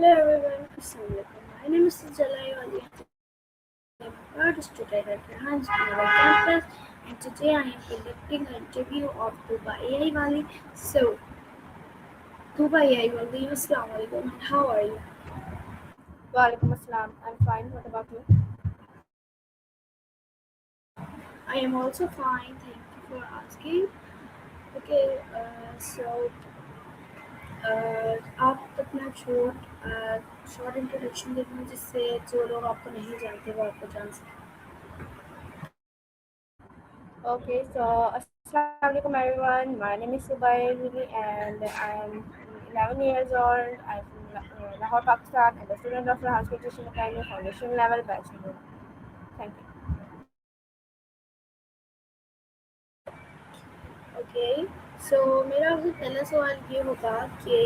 Hello everyone, Assalamualaikum. My name is Jalai Ali. I'm a third student at Rehan School campus, and today I am conducting an interview of Tuba AI Wali. So, Tuba AI Wali, Assalamualaikum, and how are you? Walaikum Assalam. I'm fine. What about you? I am also fine, thank you for asking. Okay, आप अपना short introduction दे दें जिससे जो लोग आपको नहीं जानते वो आपको जान सकें. Okay, so Assalamualaikum everyone. My name is Subair and I'm 11 years old. I'm from Lahore, Pakistan, and a student of Rehan Education Academy Foundation Level Bachelor. Thank you. Okay so मेरा आपसे पहला सवाल ये होगा कि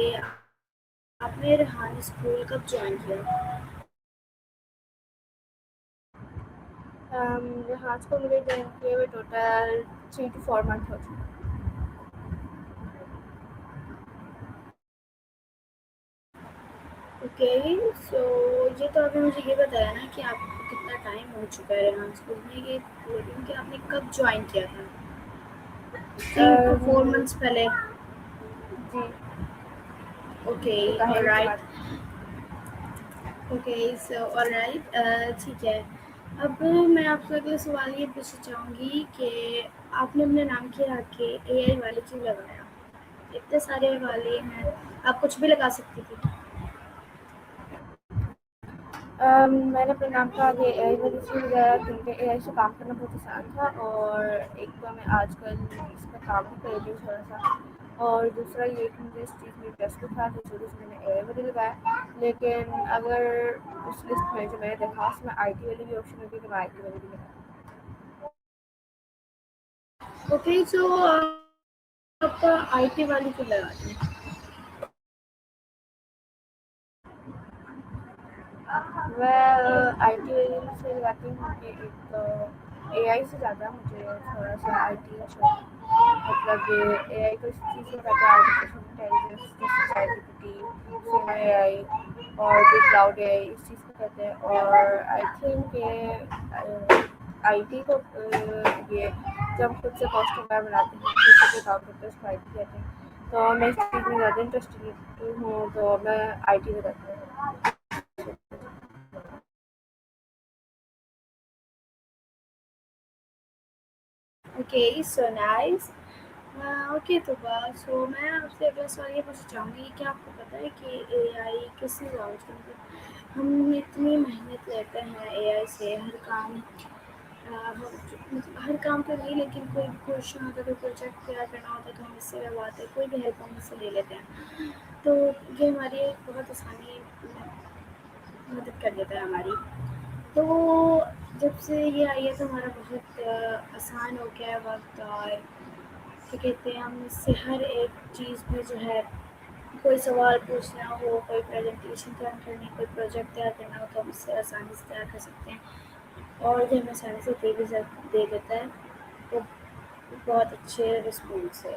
आपने रेहान स्कूल कब join किया. Rehan School मुझे join किए हुए total 3 to 4 months हो चुके हैं. ओके सो ये तो आपने मुझे ये बताया ना कि आपको कितना टाइम हो चुका है रेहान स्कूल में. ये बोलूँ कि आपने कब ज्वाइन किया था. 3 to 4 months पहले. जी ओके दोपहर के ऑलराइट. बाद. ओके सो ऑलराइट ठीक है. अब मैं आपसे अगला सवाल ये पूछना चाहूँगी कि आपने अपने नाम के आगे AI वाले क्यों लगाया. इतने सारे वाले हैं, आप कुछ भी लगा सकती थी. मैंने अपने नाम का आगे AI वाली इसलिए लगाया क्योंकि AI से काम करना बहुत आसान था और एक तो मैं आजकल इस पर काम भी कर रही हूँ थोड़ा सा, और दूसरा ये कि मुझे इस चीज़ में इंटरेस्ट भी था तो इस वजह से मैंने AI वाली लगाया. लेकिन अगर उस लिस्ट में जो मैंने देखा उसमें IT वाली भी ऑप्शन होगी तो मैं IT वाली भी लगाया. ओके सो आप IT वाली क्यों लगाते हैं. मैं IT वाली से लगाती हूँ कि एक तो AI से ज़्यादा मुझे थोड़ा सा IT अच्छा लगता है. मतलब AI को इस चीज़ में कहते हैं आर्टिफिशियल इंटेलिजेंस, जैसे ChatGPT, Suno AI और भी क्लाउड AI इस चीज़ को कहते हैं. और आई थिंक ये IT को ये जब खुद से कॉस्ट्यूम बनाते हैं खुद से काम करते हैं उसको IT कहते हैं. तो मैं इस चीज़ में ज़्यादा इंटरेस्टेड हूँ तो मैं IT में करती हूँ. Okay so nice. ओके तो बस सो मैं आपसे अगला सवाल ये पूछना चाहूँगी कि आपको पता है कि AI किसने लॉन्च किया. मतलब हम इतनी मेहनत लेते हैं AI से हर काम. मतलब हर काम तो नहीं लेकिन कोई भी क्वेश्चन होता है, कोई प्रोजेक्ट तैयार करना होता है तो हम इससे करवाते हैं, कोई भी हेल्प हम इससे ले लेते हैं. तो ये हमारी एक बहुत आसानी मदद कर देता है हमारी. तो जब से ये आई है तो हमारा बहुत आसान हो गया है वक्त. और क्या कहते हैं हम इससे हर एक चीज़ में जो है कोई सवाल पूछना हो, कोई प्रेजेंटेशन तैयार करनी, कोई प्रोजेक्ट तैयार करना हो तो हम इससे आसानी से तैयार कर सकते हैं. और ये हमें आसानी से दे देता है. तो बहुत अच्छे रिस्पॉन्स है.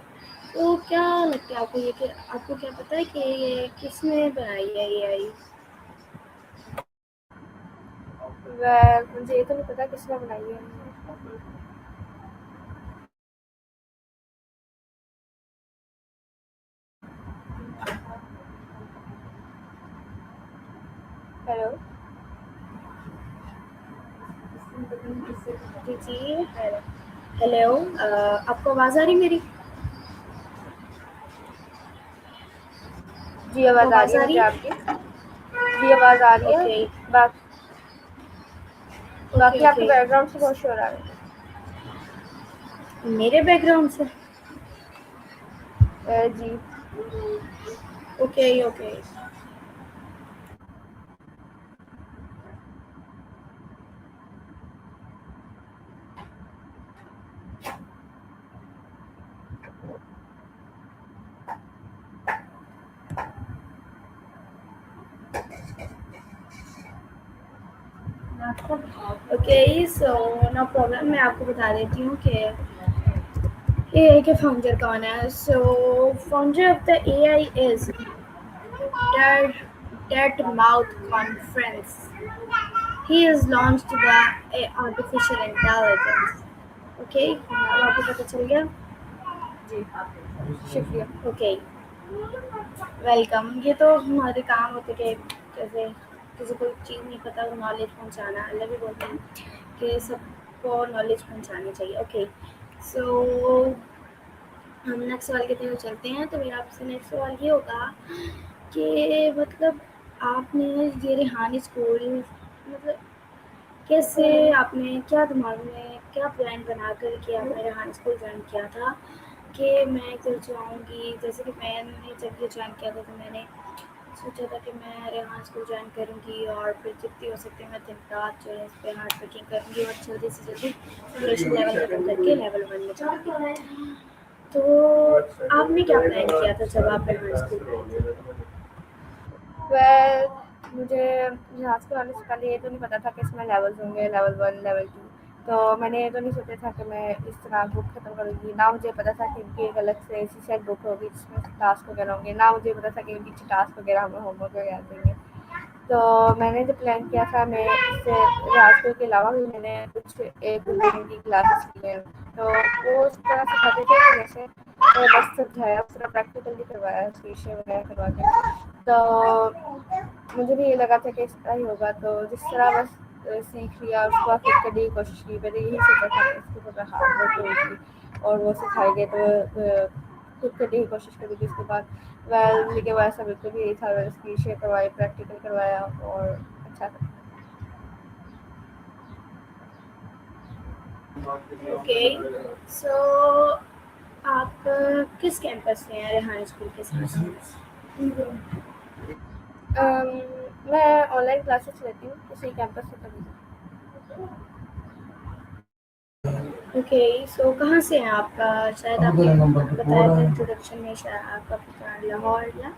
तो क्या लगता है आपको ये कि आपको क्या पता है कि ये किसने बनाई है AI. मुझे ये तो नहीं पता किसने बनाई है. हेलो. जी जी. हेलो आपको आवाज़ आ रही मेरी. जी आपको आवाज़ आ रही आवाज़ है आ मुझे रही आपकी. जी आवाज़ आ रही है. ओके बा, ओके बाकी आपके ओके. बैकग्राउंड से बहुत शोर आ रहा मेरे बैकग्राउंड से. है. जी okay okay. Okay so no problem. मैं आपको बता देती हूँ कि AI के फाउंडर कौन है. So founder of the AI is dad Dartmouth conference. He has launched the artificial intelligence. Okay, अब आपको पता चल गया. जी शुक्रिया। Okay, welcome. ये तो हमारे काम होते कि जैसे किसी को चीज़ नहीं पता वो नॉलेज पहुंचाना. अल्लाह भी बोलते हैं कि सबको नॉलेज पहुंचानी चाहिए. ओके, सो हम नेक्स्ट सवाल की तरफ चलते हैं. तो मेरा आपसे नेक्स्ट सवाल ये होगा कि मतलब आपने ये रेहानी स्कूल मतलब कैसे आपने क्या दिमाग में क्या प्लान बनाकर कि आपने रेहानी स्कूल ज्वाइन किया था कि मैं इधर जाऊँगी. जैसे कि मैंने जब ये ज्वाइन किया था तो मैंने सोचा था कि मैं रेहान स्कूल ज्वाइन करूँगी और फिर जितनी हो सकती है मैं दिन रात जो है इस पर हार्ड वर्किंग करूँगी और जल्दी से जल्दी फाउंडेशन लेवल खत्म करके लेवल 1 में जाऊँगी. तो आपने क्या प्लान किया था जब आप रेहान स्कूल गए थे? वेल मुझे यहाँ से आने से पहले ये तो नहीं पता था कि इसमें लेवल्स होंगे, लेवल 1, लेवल 2। तो मैंने ये तो नहीं सोचा था कि मैं इस तरह बुक ख़त्म करूँगी। ना मुझे पता था कि इनकी एक अलग से ऐसी सेट बुक होगी जिसमें टास्क वगैरह होंगे। ना मुझे पता था कि पीछे टास्क वगैरह हमें होमवर्क वगैरह देंगे। तो मैंने जो प्लान किया था मैं इससे राजस्व के अलावा भी मैंने कुछ एक कुकिंग की क्लासेस की हैं। तो वो इस तरह सिखाते थे कि जैसे बस समझाया, उस तरह प्रैक्टिकल भी करवाया, शीशे वगैरह करवा के। तो मुझे भी ये लगा था कि इस तरह ही होगा। तो जिस तरह बस सीख लिया, उसको बाद खुद करने की कोशिश की। मैंने यही सोचा था कि इसके ऊपर हार्ड वर्क होगी और वो सिखाएंगे तो खुद करने की कोशिश करूँगी। उसके बाद वेल लेकिन वैसा बिल्कुल भी नहीं था। मैंने शीशे करवाए, प्रैक्टिकल करवाया और अच्छा था। ओके, सो आप किस कैंपस में हैं रेहान स्कूल के साथ? अम, मैं ऑनलाइन क्लासेस लेती हूँ इसी कैंपस से कभी। ओके, सो कहाँ से हैं आप? शायद आपने बताया था इंट्रोडक्शन में शायद आपका ठिकाना लाहौर या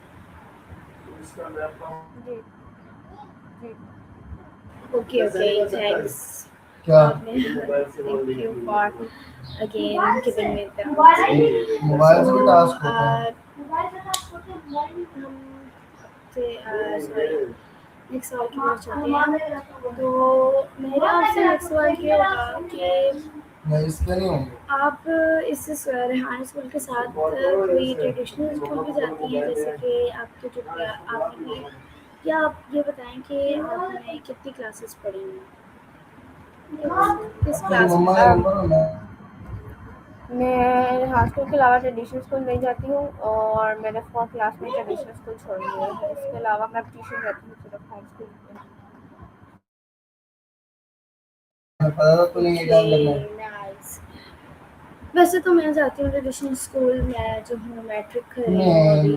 जी जी ओके. Okay, thanks. क्या Thank you for again giving me the mobile से टास्क होता है. हम आपसे सॉरी नेक्स्ट सवाल की तरफ चलते हैं. तो मेरा आपसे नेक्स्ट सवाल ये होगा कि नहीं इसके नहीं होंगे. आप इस रेहान स्कूल के साथ कोई ट्रेडिशनल स्कूल भी जाती हैं जैसे कि आपके जो आपने या आप ये बताएं कि आपने कितनी क्लासेस पढ़ी हैं? किस मेरी क्लास मम्मा में? का नंबर है ना. मैं हाई स्कूल के अलावा ट्रेडिशनल स्कूल नहीं जाती हूँ और मैंने 4th क्लास में ट्रेडिशनल स्कूल छोड़ दिया है। इसके अलावा मैं ट्यूशन जाती हूँ सिर्फ हाई स्कूल में। पता था तूने ये काम करना है. नाइस. वैसे तो मैं जाती हूँ ट्रेडिशनल स्कूल. मैं जो हूँ मैट्रिक कर रही हूँ अभी.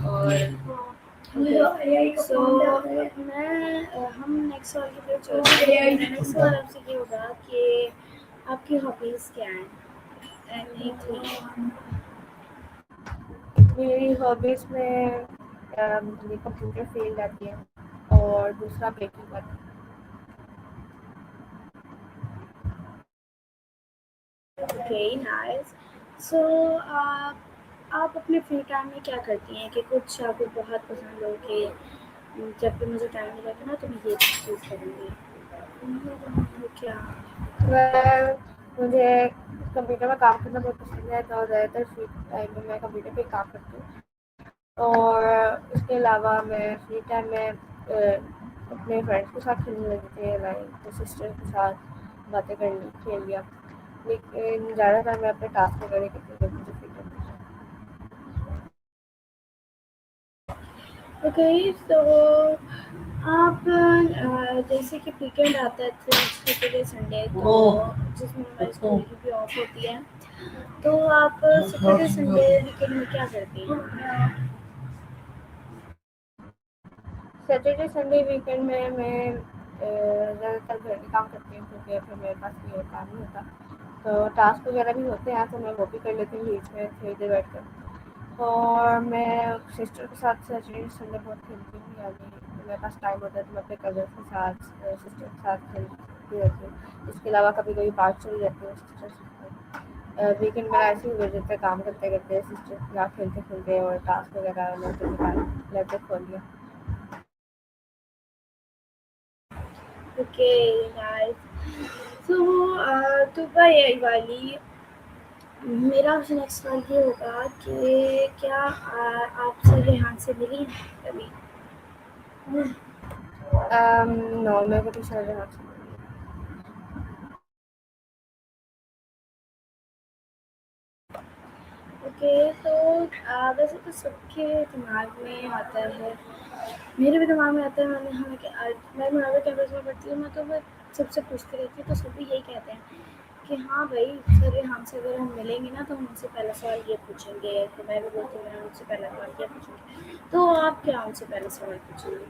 और सो मैं हम नेक्स्ट सवाल की तरफ चलते हैं. नेक्स्ट सवाल आपसे ये होगा कि आपकी हॉबीज़ क्या हैं? मेरी हॉबीज़ में मेरी कंप्यूटर फील्ड आती है और दूसरा बेकिंग आती है। Okay, nice. सो आप अपने फ्री टाइम में क्या करती हैं कि कुछ आपको बहुत पसंद हो कि जब भी मुझे टाइम मिलेगा ना तो मैं ये चीज़ करूँगी? क्या? मैं मुझे कंप्यूटर में काम करना बहुत पसंद है तो ज़्यादातर फ्री टाइम में मैं कंप्यूटर पे काम करती हूँ। और इसके अलावा मैं फ्री टाइम में अपने फ्रेंड्स के साथ खेलने लगती है, लाइक सिस्टर के साथ बातें कर ली, खेल लिया। लेकिन ज़्यादातर मैं अपने टास्क वगैरह करती हूँ जब मुझे फ्री टाइम मिलता है। ओके, तो आप जैसे कि वीकेंड आता है तो सैटरडे संडे तो जिसमें हमारी स्कूल की भी ऑफ होती है. तो आप सैटरडे संडे वीकेंड में क्या करती हैं? सैटरडे संडे वीकेंड में मैं ज़्यादातर घर के काम करती हूँ क्योंकि फिर मेरे पास कोई और काम नहीं होता। तो टास्क वगैरह भी होते हैं तो मैं वो भी कर लेती हूँ बीच में थोड़ी देर बैठ कर। और मैं सिस्टर के साथ सैटरडे संडे बहुत खेलती हूँ, यानी मेरे पास टाइम होता है तो मैं अपने कज़न के साथ सिस्टर के साथ खेलती रहती हूँ। इसके अलावा कभी कभी पार्क चली जाती हूँ सिस्टर के साथ। वीकेंड मेरा ऐसे ही गुजर जाता है काम करते करते, सिस्टर के साथ खेलते खेलते और टास्क वगैरह लैपटॉप खोल लिया। Okay nice. सो दुबई वाली मेरा आपसे नेक्स्ट सवाल ये होगा कि क्या आप सर यहाँ से मिली हैं कभी? नो, मेरे को तो शायद यहाँ से ओके तो वैसे तो सबके दिमाग में आता है, मेरे भी दिमाग में आता है। मैंने हालाँकि मैं मुरादा कैंपस में पढ़ती हूँ, मैं तो मैं सबसे पूछती रहती हूँ, तो सभी यही कहते हैं कि हाँ भाई सर हमसे अगर हम मिलेंगे ना तो हम उनसे पहला सवाल ये पूछेंगे। तो मैं भी बोलती हूँ मैं उनसे पहला सवाल ये पूछूँगी। तो आप क्या उनसे पहला सवाल पूछेंगे?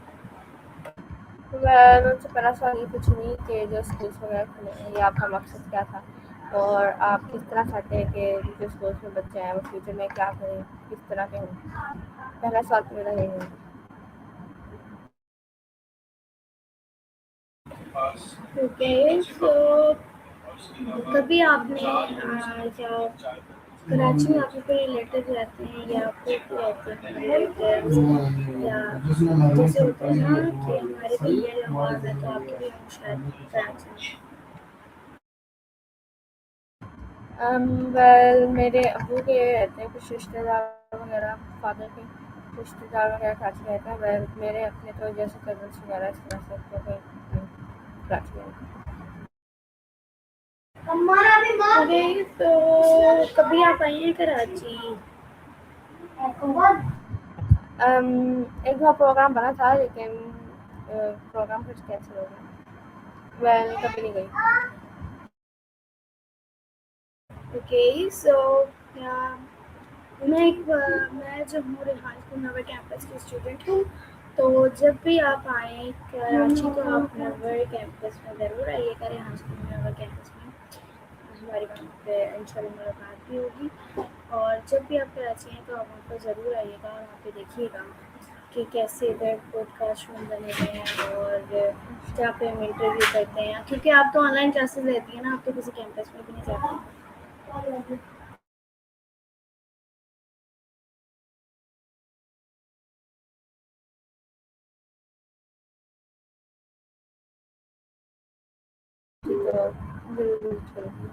मैं उनसे पहला सवाल ये पूछूंगी कि जो स्कूल्स वगैरह खुले हैं ये आपका मकसद क्या था, और आप किस तरह चाहते हैं कि जो स्कूल्स में बच्चे हैं वो फ्यूचर में क्या करें, किस तरह के हों। पहला सवाल तो मेरा यही है। ओके तो कभी आपने या कराची में आपके कोई रिलेटिव रहते हैं या आपके रहते हैं रिलेटिव्स या जिसमें महरूम जैसे होता करता है है ना कि वो हमारे सही भैया माल लाहौर में तो आपके भी देने हम शायद कराची में। वेल मेरे अबू के रहते हैं कुछ रिश्तेदार वगैरह, फादर के रिश्तेदार वगैरह कराची में रहते हैं। वेल मेरे अपने तो जैसे कजन्स वगैरह इस तरह से तो कोई कराची में रहते अरे तो कभी आप आई हैं कराची? एक दो प्रोग्राम बना था लेकिन प्रोग्राम कुछ कैंसिल हो गया। वेल कभी नहीं गई। ओके सो मैं जो हूँ रेहान नवर कैंपस की स्टूडेंट हूँ। तो जब भी आप आएँ कराची तो आप नवर कैंपस में ज़रूर आइएगा, रेहान नवर कैंपस में हमारी वहाँ पे इंशाल्लाह मुलाकात भी होगी। और जब भी आप कराची आएँ तो आप वहाँ पर ज़रूर आइएगा और वहाँ पे देखिएगा कि कैसे इधर पॉडकास्ट रूम बने हुए हैं और जहाँ पे हम इंटरव्यू करते हैं, क्योंकि आप तो ऑनलाइन क्लासेस लेती हैं ना, आप तो किसी कैंपस में भी नहीं जाती। तो बिल्कुल चलिए।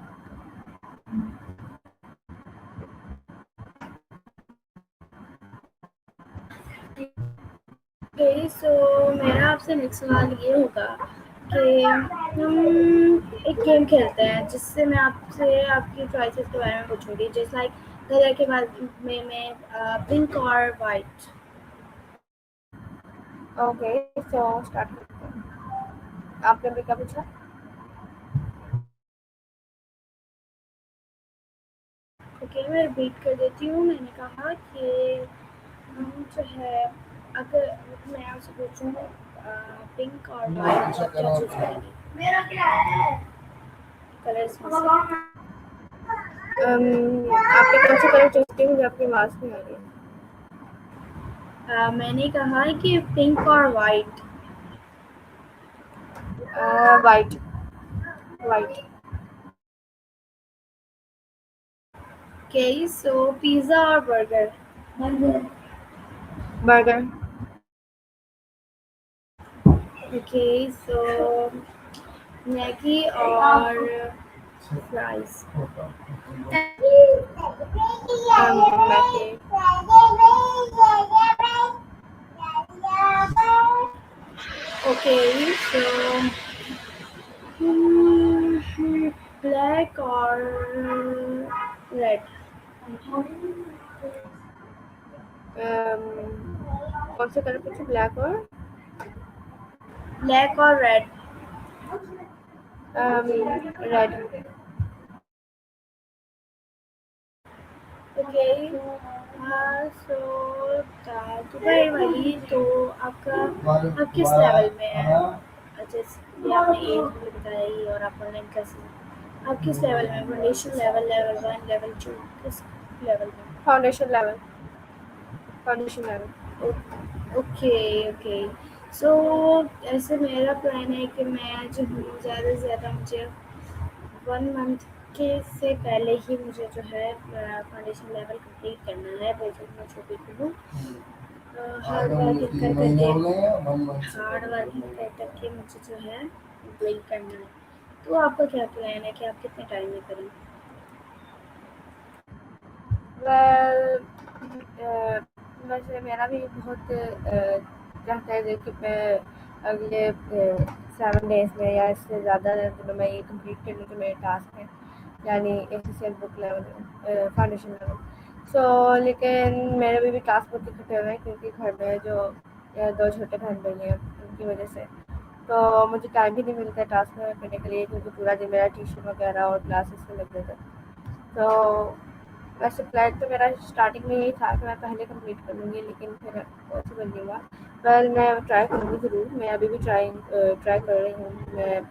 ओके सो मेरा आपसे नेक्स्ट सवाल ये होगा कि हम एक गेम खेलते हैं जिससे मैं आपसे आपकी चॉइसेस के बारे में पूछूंगी, जैसे लाइक कलर के बारे में पिंक और वाइट। ओके सो स्टार्ट करते हैं। आपने भी क्या पूछा? ओके मैं रिपीट कर देती हूँ। मैंने कहा कि हम जो है अगर मैं आपसे पूछूँ पिंक और वाइट अच्छा आप क्या करो चूज़ करेंगी? मेरा क्या है कलर्स में से? आपने कौन सा कलर चूज किया? मुझे आपकी आवाज़ नहीं आ रही है। मैंने कहा कि पिंक और white. White. White. Okay so pizza और burger. Burger. Okay so Maggi और fries. Maggi. Okay so black और रेड। कौन सा कलर पूछे? ब्लैक और ब्लैक और red. Red. Okay so Dubai वाली तो आपका आप किस लेवल में है? जैसे आपने एज मुझे बताई और आप ऑनलाइन क्लासेस आप किस लेवल में? फाउंडेशन लेवल, लेवल 1, लेवल 2, किस लेवल में? Foundation level. Foundation level. Okay okay सो ऐसे मेरा प्लान है कि मैं जो हूँ ज़्यादा से ज़्यादा मुझे 1 मंथ के से पहले ही मुझे जो है फाउंडेशन लेवल कंप्लीट करना है, बेशक मैं छोटी सी हूँ। हार्ड आगे मुझे वर्किंग 3 कर महीने करके हो गए हैं 1 मंथ से हार्ड वर्किंग कर करके मुझे जो है वही करना है। तो आपका क्या प्लान है कि आप कितने टाइम में करें? वेल वैसे मेरा भी बहुत चाहता है कि मैं अगले 7 डेज़ में या इससे ज़्यादा दिनों में ये कंप्लीट कर लूँ जो मेरे टास्क हैं, यानी HSL book level foundation level. So लेकिन मेरे भी टास्क बहुत इकट्ठे हुए हैं क्योंकि घर में जो 2 छोटे बहन भाई हैं उनकी वजह से। तो मुझे टाइम भी नहीं मिलता है टास्क में करने के लिए क्योंकि पूरा दिन मेरा ट्यूशन वगैरह और क्लासेस में लग जाता है। तो वैसे प्लान तो मेरा स्टार्टिंग में यही था कि मैं पहले कंप्लीट कर लूँगी, लेकिन फिर पॉसिबल नहीं हुआ। वेल मैं ट्राई करूँगी ज़रूर, मैं अभी भी ट्राई कर रही हूँ। मैं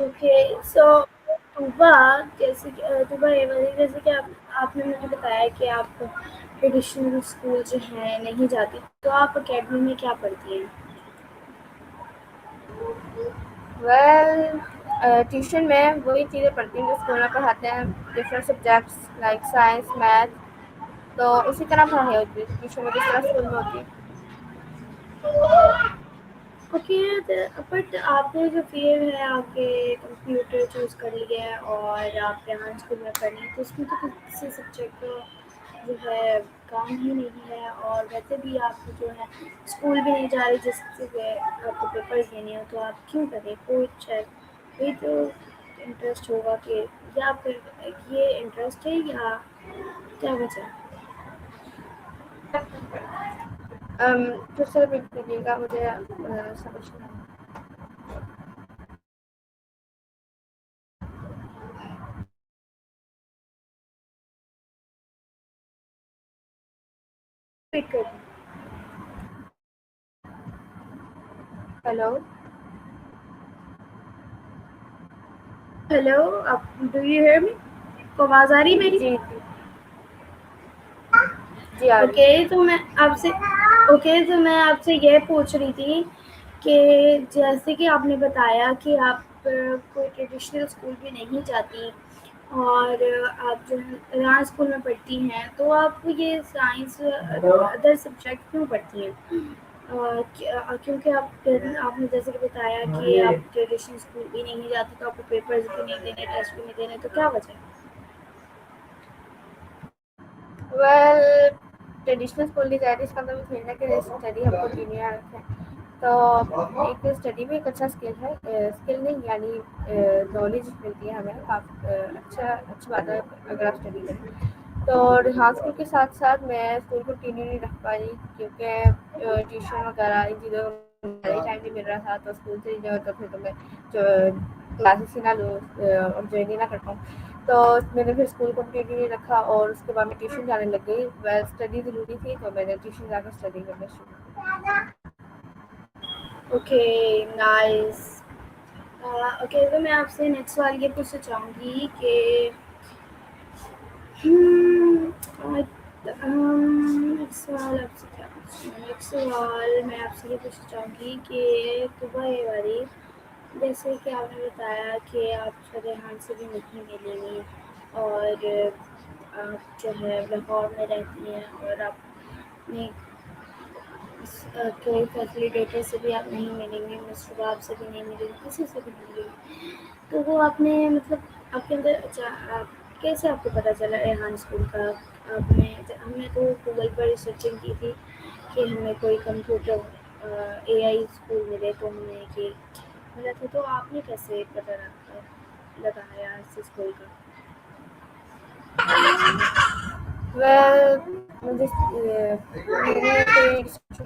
ओके, सो तूबा, जैसे कि तूबा ये वाली, जैसे कि आपने मुझे बताया कि आप ट्रेडिशनल स्कूल जो है नहीं जाती, तो आप अकेडमी में क्या पढ़ती हैं? वेल ट्यूशन में वही चीज़ें पढ़ती हूँ जो स्कूल में पढ़ाते हैं, different subjects like science, math. तो उसी तरह पढ़ाई होती है ट्यूशन में जिस तरह स्कूल में होती है। ओके, बट आपने जो फील्ड है आपके कंप्यूटर चूज़ कर लिया है और आप यहाँ स्कूल में कर रही हैं, तो उसमें तो किसी सब्जेक्ट का जो है काम ही नहीं है, और वैसे भी आप जो है स्कूल भी नहीं जा रही जिससे आपको पेपर्स देने हो, तो आप क्यों करें? कोई तो इंटरेस्ट होगा कि, या फिर ये इंटरेस्ट है या क्या वजह है? फिर से रिपीट करिएगा, मुझे समझ नहीं आया। रिपीट कर। हेलो। हेलो, आप डू यू हियर मी? आपको आवाज़ आ रही है मेरी? जी जी। जी आ रही ओके, है। तो मैं आपसे ये पूछ रही थी कि जैसे कि आपने बताया कि आप कोई ट्रेडिशनल स्कूल भी नहीं जाती, और आप जो है राज स्कूल में पढ़ती हैं, तो आप ये साइंस अदर सब्जेक्ट क्यों पढ़ती हैं? क्योंकि आपने जैसे कि बताया कि आप ट्रेडिशनल स्कूल भी नहीं जाती, तो आपको पेपर्स भी नहीं देने, टेस्ट भी नहीं देने, तो क्या वजह है? वेल ट्रेडिशनल स्कूल नहीं जा रही, इसका मतलब थोड़ी ना कि स्टडी हम कंटिन्यू रखें। तो एक स्टडी में एक अच्छा स्किल है, स्किल नहीं यानी नॉलेज मिलती है हमें काफ़ी अच्छी बात है अगर आप स्टडी करें। तो हाँ, स्कूल के साथ साथ मैं स्कूल कंटिन्यू नहीं रख पाई क्योंकि ट्यूशन वगैरह इन चीज़ों में टाइम नहीं मिल रहा था, तो स्कूल से जो तो फिर तो मैं जो क्लासेस ही ना लूँ और ज्वाइन ही ना कर पाऊँ। तो मैंने फिर स्कूल कंटिन्यू नहीं रखा और उसके बाद मैं ट्यूशन जाने लग गई। वेल स्टडी ज़रूरी थी तो मैंने ट्यूशन जाकर स्टडी करना शुरू ओके, नाइस। ओके, तो मैं आपसे नेक्स्ट सवाल ये पूछना चाहूँगी कि नेक्स्ट सवाल आपसे क्या पूछूँ? नेक्स्ट सवाल मैं आपसे ये पूछना चाहूँगी कि सुबह ये वाली, जैसे कि आपने बताया कि आप फतेहान से भी नहीं मिलेंगी, और आप जो है लाहौर में रहती हैं, और आप अपने कोई फैसिलिटेटर से भी आप नहीं मिलेंगे, मिस्टर बाब से भी नहीं मिलेंगे, किसी से भी नहीं मिलेंगे। तो वो आपने मतलब आपके अंदर कैसे आपको पता चला रेहान स्कूल का? आपने हमने तो गूगल पर रिसर्चिंग की थी कि हमें कोई कंप्यूटर एआई स्कूल मिले, तो हमने ये मिला था, तो आपने कैसे पता लगाया इस स्कूल का? वेल मुझे मैंने कोई रिसर्च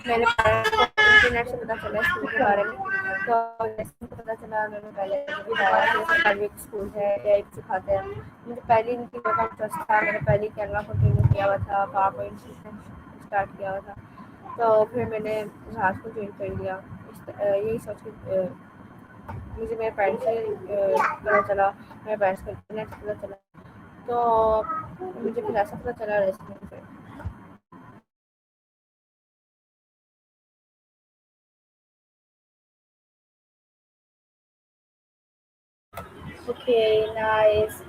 मेरे पेरेंट्स को इंटरनेट से पता चला स्कूल के बारे में। तो जैसे मुझे पता चला मैंने पहले भी बताया कि सरकारी एक स्कूल है एक सिखाते हैं। मुझे पहले इनकी बहुत इंटरेस्ट था, मैंने पहले कैनवा कंटिन्यू किया हुआ था, पावर पॉइंट स्टार्ट किया हुआ था। तो फिर मैंने जहाज को ज्वाइन कर लिया यही सोच के मुझे मेरे पेरेंट्स से पता चला, मेरे पेरेंट्स को इंटरनेट से पता चला। तो मुझे फिर ऐसा पता चला रेस्टोरेंट से। Okay, nice.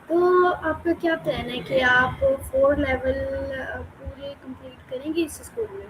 तो आपका क्या प्लान है कि आप 4 लेवल पूरे कंप्लीट करेंगे इस स्कूल में?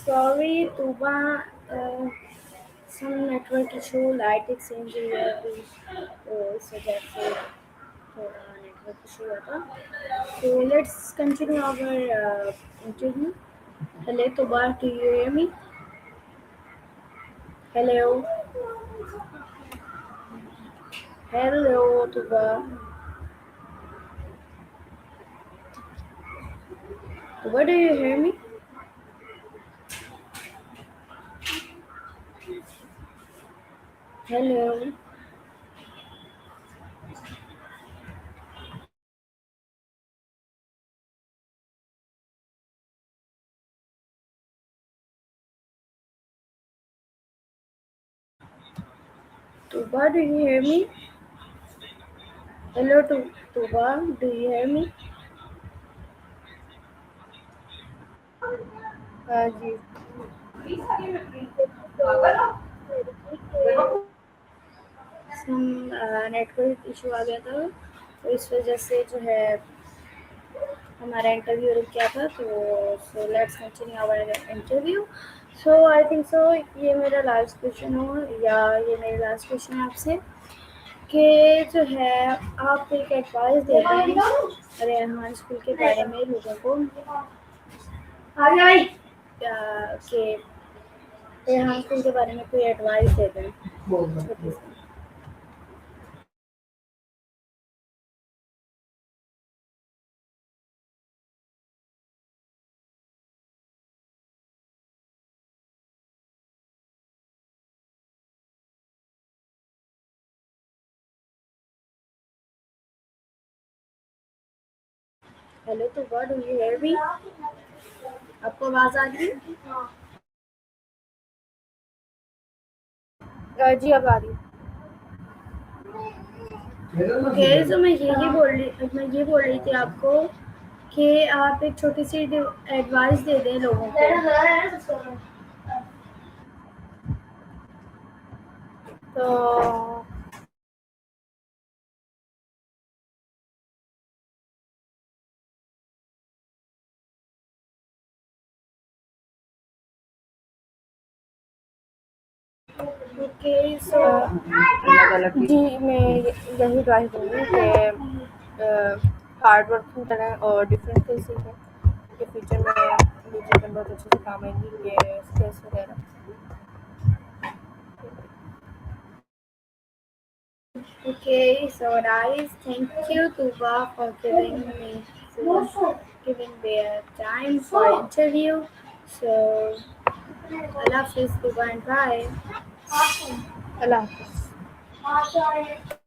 Sorry, Tuba, some network issue, light exchange here, so that's it. थोड़ा network issue होगा. So let's continue our interview. Hello, Tuba, do you hear me? Hello, hello, Tuba. Tuba, do you hear me? Hello. Tuba, do you hear me? Hello, Tuba, do you hear me? हाँ जी। Some network issue आ गया था, तो इस वजह से जो है हमारा इंटरव्यू रुक गया था. तो so let's continue our interview. So I think so ये मेरा लास्ट क्वेश्चन हो, या ये मेरी लास्ट क्वेश्चन है आपसे कि जो है आप एक एडवाइस दे दें रेहान स्कूल के बारे में लोगों को कि रेहान स्कूल के बारे में कोई एडवाइस दे दें छोटी सी। हेलो तो what do you hear me? आपको आवाज़ आ रही है? जी अब आ रही है। ओके, तो मैं ये बोल रही थी आपको कि आप एक छोटी सी एडवाइस दे दें लोगों को। तो ओके सो जी मैं यही एडवाइस दूँगी कि हार्ड वर्किंग करें और डिफरेंट स्किल्स सीखें कि फ्यूचर में ये चीज़ें बहुत अच्छे से काम आएंगी, ये स्किल्स वगैरह। okay, so nice. Thank you, Tuba, for giving their time for interview. So Allah Hafiz, Tuba, and bye. अल्लाह हाफ़िज़।